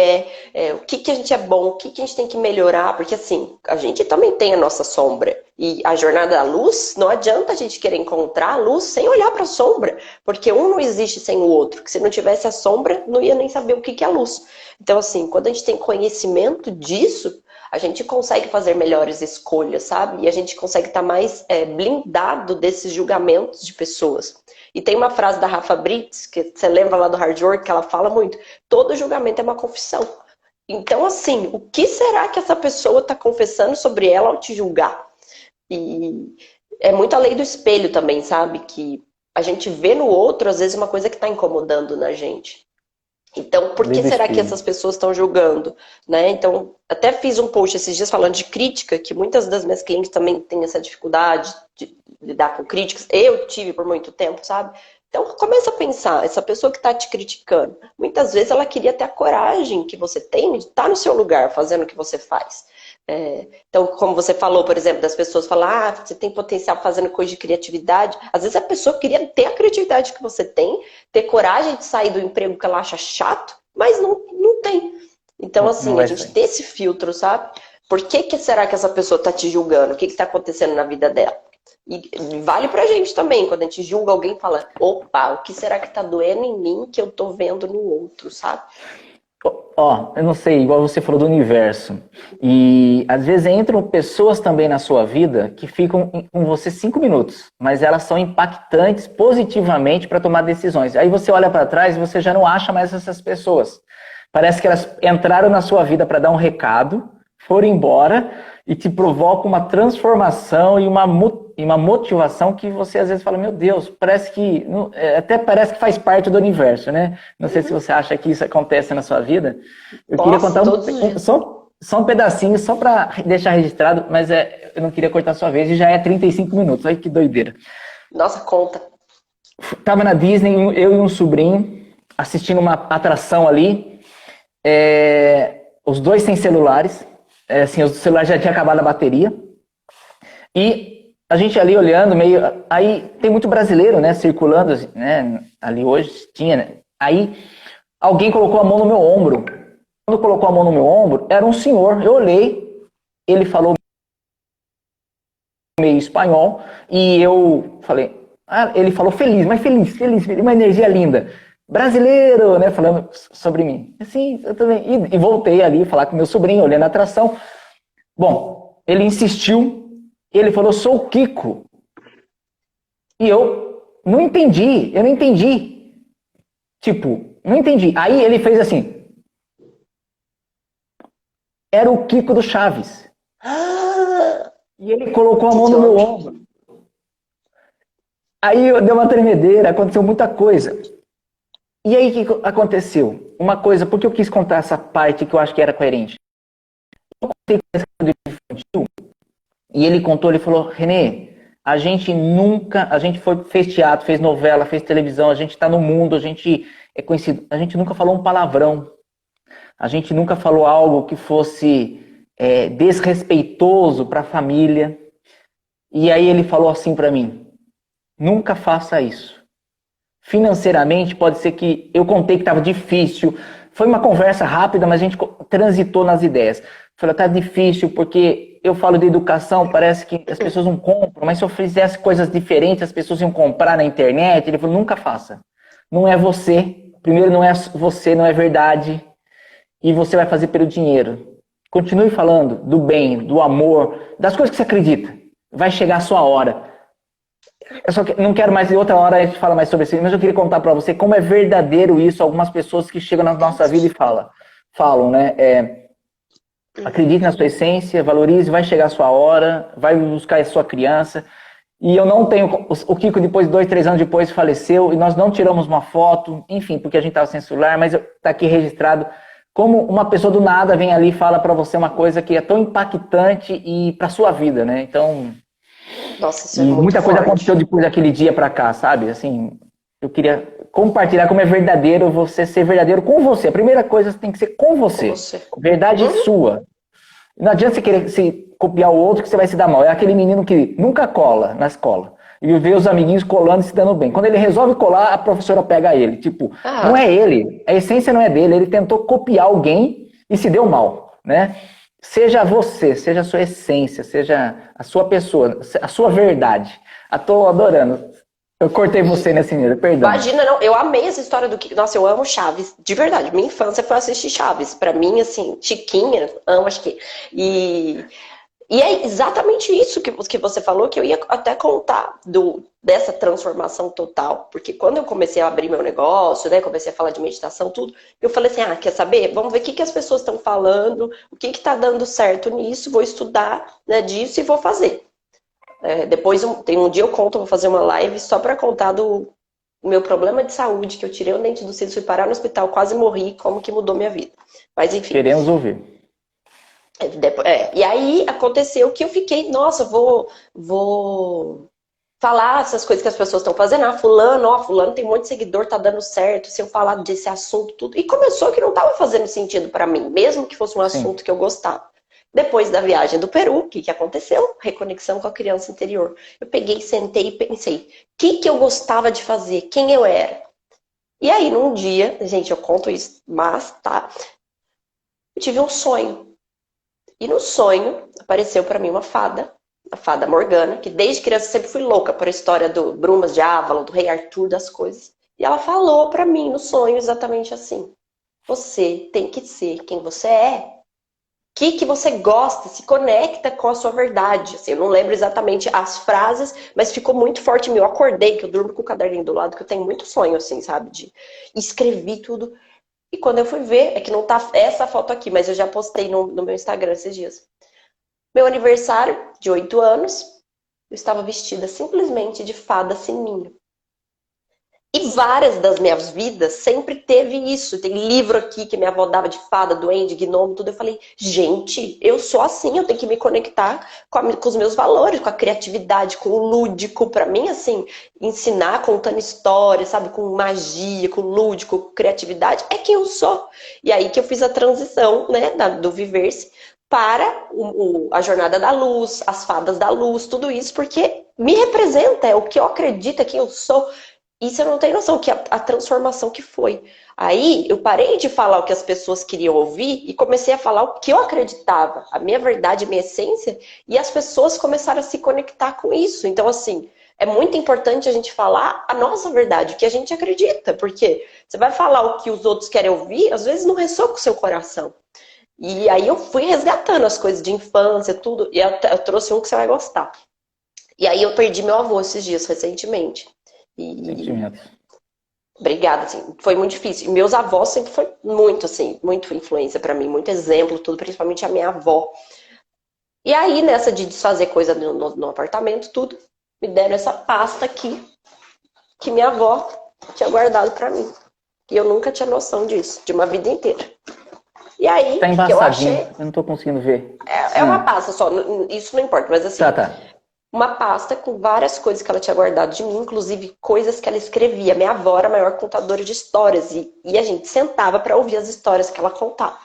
o que a gente é bom, o que a gente tem que melhorar, porque assim, a gente também tem a nossa sombra. E a jornada da luz, não adianta a gente querer encontrar a luz sem olhar para a sombra, porque um não existe sem o outro. Que se não tivesse a sombra, não ia nem saber o que é a luz. Então, assim, quando a gente tem conhecimento disso, a gente consegue fazer melhores escolhas, sabe? E a gente consegue estar mais blindado desses julgamentos de pessoas. E tem uma frase da Rafa Brits, que você lembra lá do Hard Work, que ela fala muito, todo julgamento é uma confissão. Então, assim, o que será que essa pessoa está confessando sobre ela ao te julgar? E é muito a lei do espelho também, sabe? Que a gente vê no outro, às vezes, uma coisa que está incomodando na gente. Então, por que será que essas pessoas estão julgando? Né? Então, até fiz um post esses dias falando de crítica, que muitas das minhas clientes também têm essa dificuldade de lidar com críticas. Eu tive por muito tempo, sabe? Então, começa a pensar, essa pessoa que está te criticando, muitas vezes ela queria ter a coragem que você tem de estar no seu lugar, fazendo o que você faz. Então, como você falou, por exemplo, das pessoas falar, você tem potencial fazendo coisa de criatividade. Às vezes a pessoa queria ter a criatividade que você tem, ter coragem de sair do emprego que ela acha chato, mas não tem. Então, assim, a gente ter esse filtro, sabe? Por que será que essa pessoa está te julgando? O que está acontecendo na vida dela? E vale pra gente também, quando a gente julga alguém e fala, opa, o que será que tá doendo em mim que eu tô vendo no outro, sabe? Eu não sei, igual você falou do universo. E às vezes entram pessoas também na sua vida que ficam com você 5 minutos, mas elas são impactantes positivamente para tomar decisões. Aí você olha para trás e você já não acha mais essas pessoas. Parece que elas entraram na sua vida para dar um recado, foram embora e te provoca uma transformação e uma motivação que você às vezes fala, meu Deus, parece que até parece que faz parte do universo, né? Não sei se você acha que isso acontece na sua vida. Eu queria Nossa, contar todos os dias. só um pedacinho, só para deixar registrado, mas eu não queria cortar a sua vez e já é 35 minutos. Olha que doideira. Nossa, conta. Tava na Disney, eu e um sobrinho, assistindo uma atração ali. Os dois sem celulares. Assim, o celular já tinha acabado a bateria. E a gente ali olhando, meio... Aí tem muito brasileiro, né, circulando, né, ali hoje, tinha, né? Aí alguém colocou a mão no meu ombro. Quando colocou a mão no meu ombro, era um senhor. Eu olhei, ele falou meio espanhol, e eu falei... ele falou feliz, mas feliz, uma energia linda. Brasileiro, né, falando sobre mim. Assim, eu também. E voltei ali falar com meu sobrinho, olhando a atração. Bom, ele insistiu, ele falou, sou o Kiko. E eu não entendi. Tipo, não entendi. Aí ele fez assim. Era o Kiko do Chaves. E ele colocou a mão no meu ombro. Aí eu dei uma tremedeira, aconteceu muita coisa. E aí o que aconteceu? Uma coisa, porque eu quis contar essa parte que eu acho que era coerente. Eu contei com esse infantil, e ele contou, ele falou, Renê, a gente fez teatro, fez novela, fez televisão, a gente está no mundo, a gente é conhecido, a gente nunca falou um palavrão, a gente nunca falou algo que fosse desrespeitoso para a família. E aí ele falou assim para mim, nunca faça isso. Financeiramente, pode ser que... Eu contei que estava difícil. Foi uma conversa rápida, mas a gente transitou nas ideias. Falei, tá difícil, porque eu falo de educação, parece que as pessoas não compram, mas se eu fizesse coisas diferentes, as pessoas iam comprar na internet. Ele falou, nunca faça. Não é você. Primeiro, não é você, não é verdade. E você vai fazer pelo dinheiro. Continue falando do bem, do amor, das coisas que você acredita. Vai chegar a sua hora. Eu só não quero mais, outra hora a gente fala mais sobre isso, mas eu queria contar para você como é verdadeiro isso, algumas pessoas que chegam na nossa vida e falam, né? Acredite na sua essência, valorize, vai chegar a sua hora, vai buscar a sua criança. E eu não tenho... O Kiko, depois, 2, 3 anos depois, faleceu, e nós não tiramos uma foto, enfim, porque a gente estava sem celular, mas está aqui registrado como uma pessoa do nada vem ali e fala para você uma coisa que é tão impactante e para sua vida, né? Então... Nossa, isso é muito muita coisa forte. aconteceu depois daquele dia pra cá, sabe? Assim, eu queria compartilhar como é verdadeiro você ser verdadeiro com você. A primeira coisa tem que ser com você. Verdade sua. Não adianta você querer copiar o outro que você vai se dar mal. É aquele menino que nunca cola na escola. E vê os amiguinhos colando e se dando bem. Quando ele resolve colar, a professora pega ele. Tipo, não é ele. A essência não é dele. Ele tentou copiar alguém e se deu mal, né? Seja você, seja a sua essência, seja a sua pessoa, a sua verdade. Estou adorando. Eu cortei você nesse nível, perdão. Imagina, não, eu amei essa história do que... Nossa, eu amo Chaves, de verdade. Minha infância foi assistir Chaves. Pra mim, assim, Chiquinha, amo, acho que... E é exatamente isso que você falou, que eu ia até contar dessa transformação total. Porque quando eu comecei a abrir meu negócio, né, comecei a falar de meditação, tudo, eu falei assim, quer saber? Vamos ver o que as pessoas estão falando, o que está dando certo nisso, vou estudar, né, disso e vou fazer. Depois, tem um dia eu conto, vou fazer uma live só para contar do meu problema de saúde, que eu tirei o dente do siso, fui parar no hospital, quase morri, como que mudou minha vida. Mas enfim. Queremos ouvir. E aí aconteceu que eu fiquei, nossa, vou falar essas coisas que as pessoas estão fazendo. Fulano tem um monte de seguidor, tá dando certo, se eu falar desse assunto, tudo. E começou que não tava fazendo sentido para mim, mesmo que fosse um assunto que eu gostava. Depois da viagem do Peru, o que aconteceu? Reconexão com a criança interior. Eu peguei, sentei e pensei, o que eu gostava de fazer? Quem eu era? E aí, num dia, gente, eu conto isso, mas, tá? Eu tive um sonho. E no sonho, apareceu pra mim uma fada, a fada Morgana, que desde criança eu sempre fui louca por a história do Brumas de Avalon, do Rei Arthur, das coisas. E ela falou pra mim no sonho exatamente assim, você tem que ser quem você é. O que você gosta, se conecta com a sua verdade. Assim, eu não lembro exatamente as frases, mas ficou muito forte em mim. Eu acordei, que eu durmo com o caderninho do lado, que eu tenho muito sonho, assim, sabe? De escrever tudo. E quando eu fui ver, é que não tá essa foto aqui, mas eu já postei no meu Instagram esses dias. Meu aniversário de 8 anos, eu estava vestida simplesmente de fada sininho. E várias das minhas vidas sempre teve isso. Tem livro aqui que minha avó dava de fada, duende, gnomo, tudo. Eu falei, gente, eu sou assim, eu tenho que me conectar com os meus valores, com a criatividade, com o lúdico. Pra mim, assim, ensinar contando histórias, sabe, com magia, com lúdico, com criatividade, é quem eu sou. E aí que eu fiz a transição, né, do Viver-se para a Jornada da Luz, as Fadas da Luz, tudo isso, porque me representa, é o que eu acredito, é quem eu sou. E você não tem noção que a transformação que foi. Aí eu parei de falar o que as pessoas queriam ouvir e comecei a falar o que eu acreditava, a minha verdade, a minha essência, e as pessoas começaram a se conectar com isso. Então, assim, é muito importante a gente falar a nossa verdade, o que a gente acredita, porque você vai falar o que os outros querem ouvir, às vezes não ressoa com o seu coração. E aí eu fui resgatando as coisas de infância, tudo, e eu trouxe um que você vai gostar. E aí eu perdi meu avô esses dias, recentemente. Sentimentos. Obrigada, assim, foi muito difícil. E meus avós sempre foi muito, assim, muito influência pra mim, muito exemplo, tudo, principalmente a minha avó. E aí, nessa de desfazer coisa no apartamento, tudo, me deram essa pasta aqui, que minha avó tinha guardado pra mim. E eu nunca tinha noção disso, de uma vida inteira. E aí, Tá que eu embaçadinho, achei. eu não tô conseguindo ver. É uma pasta só, isso não importa, mas assim, Tá. uma pasta com várias coisas que ela tinha guardado de mim, inclusive coisas que ela escrevia. Minha avó era a maior contadora de histórias e a gente sentava para ouvir as histórias que ela contava.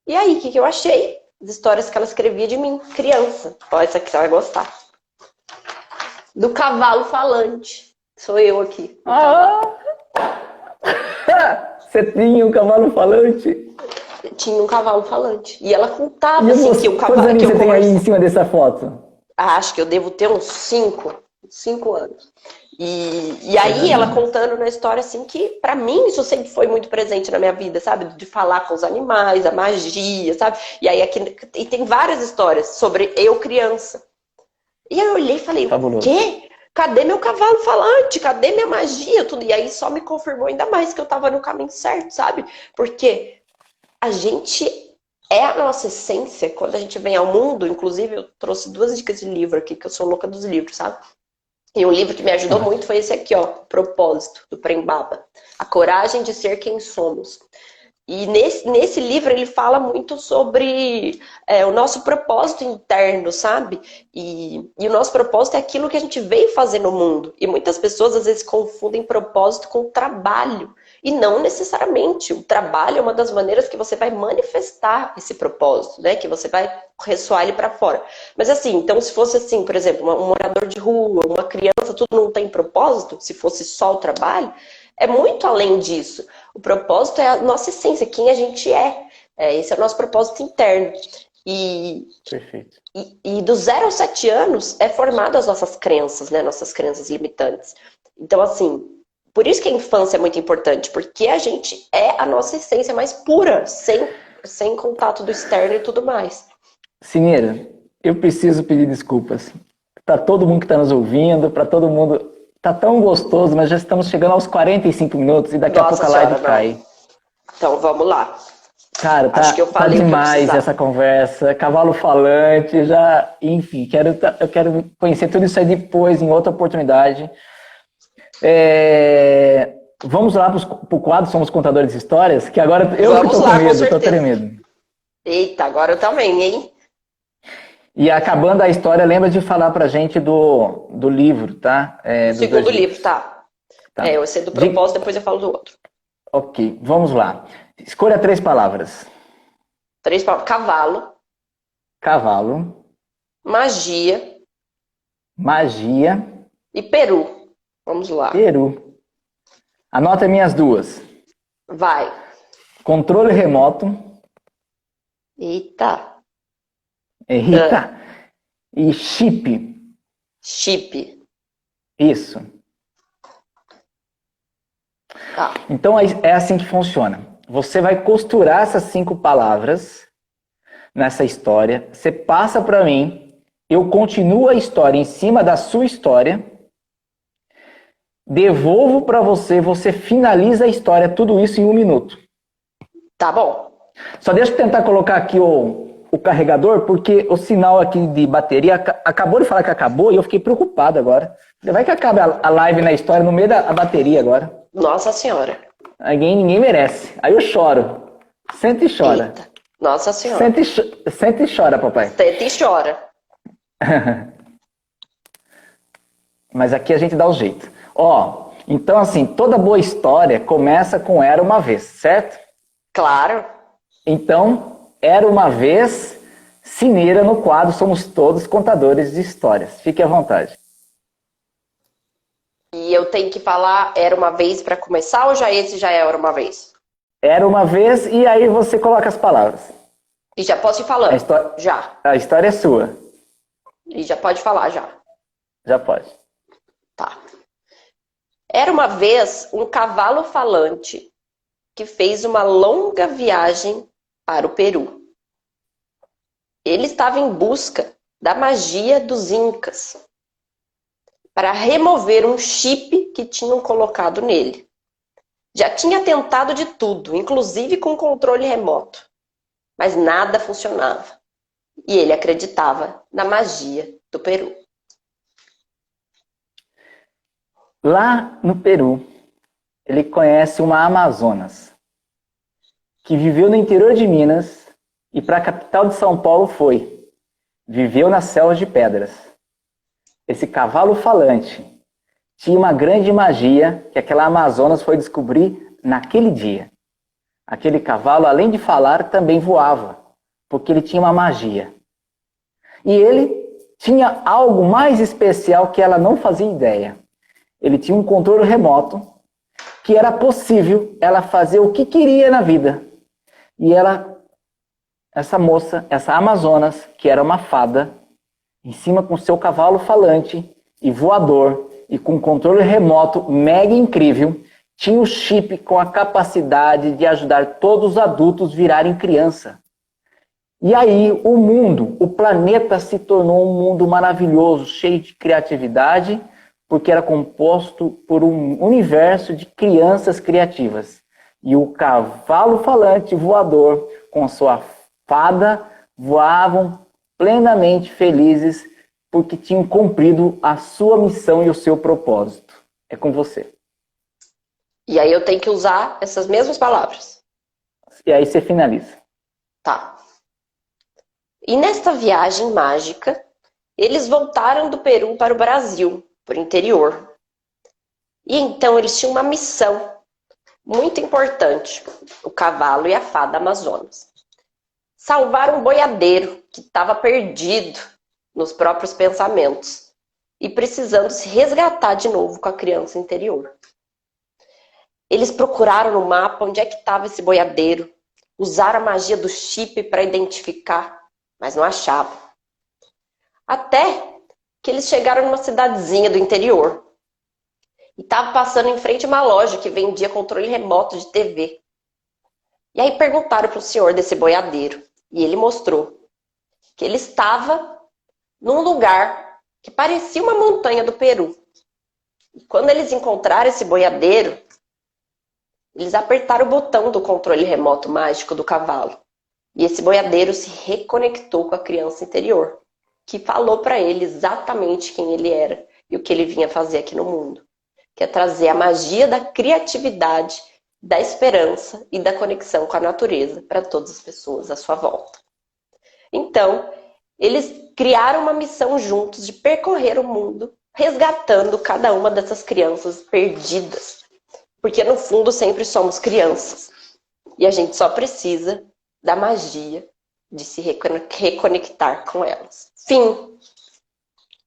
E aí, o que eu achei? As histórias que ela escrevia de mim, criança. Ó, essa aqui você vai gostar. Do cavalo falante. Sou eu aqui. Você tinha um cavalo falante? Tinha um cavalo falante. E ela contava E assim você, que o quantos cavalo. anos Que eu você tem aí em conversava. cima dessa foto? Acho que eu devo ter uns 5 anos. E aí ela contando na história assim que pra mim isso sempre foi muito presente na minha vida, sabe? De falar com os animais, a magia, sabe? E aí aqui e tem várias histórias sobre eu criança. E aí eu olhei e falei, o Fabuloso. quê? Cadê meu cavalo falante? Cadê minha magia? Tudo. E aí só me confirmou ainda mais que eu tava no caminho certo, sabe? Porque a gente é a nossa essência quando a gente vem ao mundo. Inclusive, eu trouxe 2 dicas de livro aqui, que eu sou louca dos livros, sabe? E um livro que me ajudou Nossa. muito foi esse aqui, ó, Propósito, do Prem Baba. A coragem de ser quem somos. E nesse livro ele fala muito sobre o nosso propósito interno, sabe? E o nosso propósito é aquilo que a gente veio fazer no mundo. E muitas pessoas às vezes confundem propósito com trabalho. E não necessariamente. O trabalho é uma das maneiras que você vai manifestar esse propósito, né? Que você vai ressoar ele para fora. Mas assim, então se fosse assim, por exemplo, um morador de rua, uma criança, tudo não tem propósito, se fosse só o trabalho, é muito além disso. O propósito é a nossa essência, quem a gente é. Esse é o nosso propósito interno. Perfeito. E do 0 aos 7 anos é formado as nossas crenças, né? Nossas crenças limitantes. Então, assim, por isso que a infância é muito importante, porque a gente é a nossa essência mais pura, sem contato do externo e tudo mais. Sineira, eu preciso pedir desculpas para todo mundo que está nos ouvindo, para todo mundo. Tá tão gostoso, mas já estamos chegando aos 45 minutos e daqui a pouco a live cai. Então, vamos lá. Cara, Acho que eu tá falei demais essa conversa. Cavalo falante, já, enfim, eu quero conhecer tudo isso aí depois, em outra oportunidade. Vamos lá pro quadro Somos Contadores de Histórias, que agora eu que tô com medo, tô tremendo. Eita, agora eu também, hein? E acabando a história, lembra de falar pra gente do livro, tá? O segundo livro, tá. Eu sei do propósito, depois eu falo do outro. Ok, vamos lá. Escolha 3 palavras. 3 palavras. Cavalo. Cavalo. Magia. Magia. E Peru. Vamos lá. Peru. Anota minhas 2. Vai. Controle remoto. Eita. Rita. E chip. Chip. Isso. Tá. Então é assim que funciona. Você vai costurar essas 5 palavras nessa história. Você passa para mim. Eu continuo a história em cima da sua história. Devolvo para você. Você finaliza a história. Tudo isso em 1 minuto. Tá bom. Só deixa eu tentar colocar aqui o o carregador, porque o sinal aqui de bateria acabou de falar que acabou e eu fiquei preocupado agora. Vai que acaba a live na história no meio da bateria agora. Nossa Senhora. Ninguém merece. Aí eu choro. Senta e chora. Eita. Nossa Senhora. Senta e chora, papai. Senta e chora. Mas aqui a gente dá o jeito. Ó, então assim, toda boa história começa com Era Uma Vez, certo? Claro. Então, Era Uma Vez, Cineira no quadro Somos Todos Contadores de Histórias. Fique à vontade. E eu tenho que falar Era Uma Vez para começar ou esse já Era Uma Vez? Era Uma Vez e aí você coloca as palavras. E já posso ir falando? Já. A história é sua. E já pode falar já. Já pode. Tá. Era uma vez um cavalo falante que fez uma longa viagem para o Peru. Ele estava em busca da magia dos Incas para remover um chip que tinham colocado nele. Já tinha tentado de tudo, inclusive com controle remoto, mas nada funcionava. E ele acreditava na magia do Peru. Lá no Peru, ele conhece uma Amazonas, que viveu no interior de Minas e para a capital de São Paulo foi. Viveu nas selvas de pedras. Esse cavalo falante tinha uma grande magia que aquela Amazonas foi descobrir naquele dia. Aquele cavalo, além de falar, também voava, porque ele tinha uma magia. E ele tinha algo mais especial que ela não fazia ideia. Ele tinha um controle remoto que era possível ela fazer o que queria na vida. E essa moça, essa Amazonas, que era uma fada, em cima com seu cavalo falante e voador e com controle remoto mega incrível, tinha o chip com a capacidade de ajudar todos os adultos a virarem criança. E aí o mundo, o planeta se tornou um mundo maravilhoso, cheio de criatividade, porque era composto por um universo de crianças criativas. E o cavalo falante voador, com sua fada, voavam plenamente felizes, porque tinham cumprido a sua missão e o seu propósito. É com você. E aí eu tenho que usar essas mesmas palavras. E aí você finaliza. Tá. E nesta viagem mágica, eles voltaram do Peru para o Brasil, por interior. E então eles tinham uma missão muito importante, o cavalo e a fada Amazonas. Salvar um boiadeiro que estava perdido nos próprios pensamentos e precisando se resgatar de novo com a criança interior. Eles procuraram no mapa onde é que estava esse boiadeiro, usaram a magia do chip para identificar, mas não achavam. Até que eles chegaram numa cidadezinha do interior e estavam passando em frente a uma loja que vendia controle remoto de TV. E aí perguntaram para o senhor desse boiadeiro e ele mostrou que ele estava num lugar que parecia uma montanha do Peru. E quando eles encontraram esse boiadeiro, eles apertaram o botão do controle remoto mágico do cavalo. E esse boiadeiro se reconectou com a criança interior, que falou para ele exatamente quem ele era e o que ele vinha fazer aqui no mundo. Que é trazer a magia da criatividade, da esperança e da conexão com a natureza para todas as pessoas à sua volta. Então, eles criaram uma missão juntos de percorrer o mundo, resgatando cada uma dessas crianças perdidas. Porque no fundo sempre somos crianças. E a gente só precisa da magia de se reconectar com elas. Fim.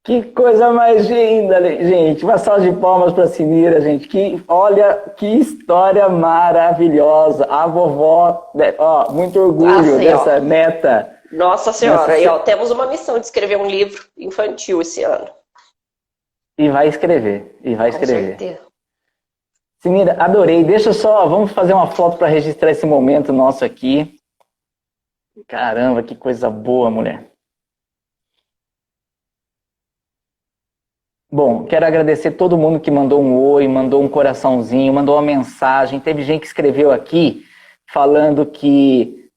Que coisa mais linda, gente. Uma salva de palmas para a Cineira, gente. Olha, que história maravilhosa. A vovó, ó, muito orgulho dessa neta. Nossa Senhora. E ó, temos uma missão de escrever um livro infantil esse ano. E vai escrever. Com certeza. Cineira, adorei. Vamos fazer uma foto para registrar esse momento nosso aqui. Caramba, que coisa boa, mulher. Bom, quero agradecer todo mundo que mandou um oi, mandou um coraçãozinho, mandou uma mensagem. Teve gente que escreveu aqui falando que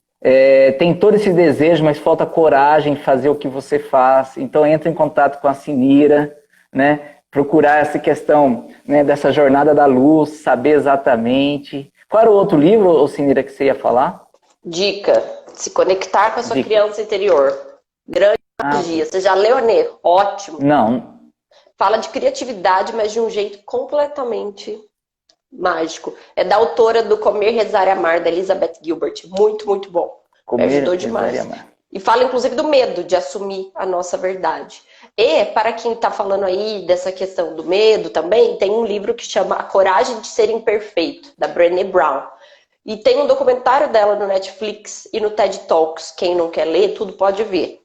tem todo esse desejo, mas falta coragem em fazer o que você faz. Então entra em contato com a Sinira, né? Procurar essa questão, né, dessa jornada da luz, saber exatamente. Qual era o outro livro, Sinira, que você ia falar? Dica, se conectar com a sua Dica. criança interior. Grande magia. Você já leu, Anê? Ótimo. Não. Fala de criatividade, mas de um jeito completamente mágico. É da autora do Comer, Rezar e Amar, da Elizabeth Gilbert. Muito, muito bom. Me ajudou demais. E fala, inclusive, do medo de assumir a nossa verdade. E, para quem está falando aí dessa questão do medo também, tem um livro que chama A Coragem de Ser Imperfeito, da Brené Brown. E tem um documentário dela no Netflix e no TED Talks. Quem não quer ler, tudo pode ver.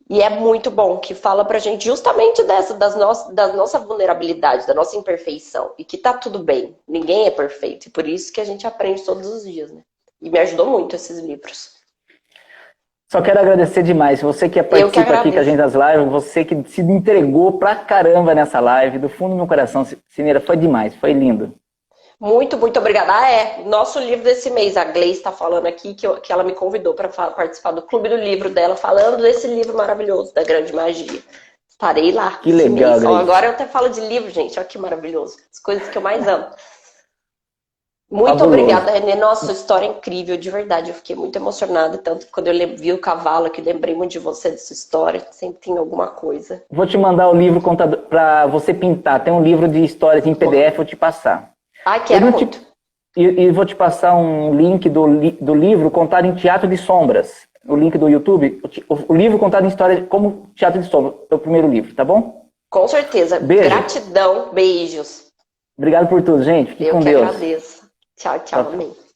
E é muito bom, que fala pra gente justamente da nossa vulnerabilidade, da nossa imperfeição. E que tá tudo bem, ninguém é perfeito. E por isso que a gente aprende todos os dias, né? E me ajudou muito esses livros. Só quero agradecer demais. Você que participa aqui com a gente das lives, você que se entregou pra caramba nessa live, do fundo do meu coração, Sinira, foi demais, foi lindo. Muito, muito obrigada. Nosso livro desse mês, a Gleice está falando aqui que ela me convidou para participar do clube do livro dela, falando desse livro maravilhoso, da Grande Magia. Estarei lá. Que legal, Gleice. Agora eu até falo de livro, gente, olha que maravilhoso. As coisas que eu mais amo. Muito obrigada, Renê. Nossa, história é incrível, de verdade. Eu fiquei muito emocionada, tanto que quando eu vi o cavalo, que lembrei muito de você, dessa história. Sempre tem alguma coisa. Vou te mandar o livro para você pintar. Tem um livro de histórias em PDF, vou te passar. Quero muito. E vou te passar um link do livro contado em Teatro de Sombras. O link do YouTube. O livro contado em história como Teatro de Sombras. É o primeiro livro, tá bom? Com certeza. Beijo. Gratidão. Beijos. Obrigado por tudo, gente. Fique com Deus. Eu que agradeço. Tchau, tchau. Amém.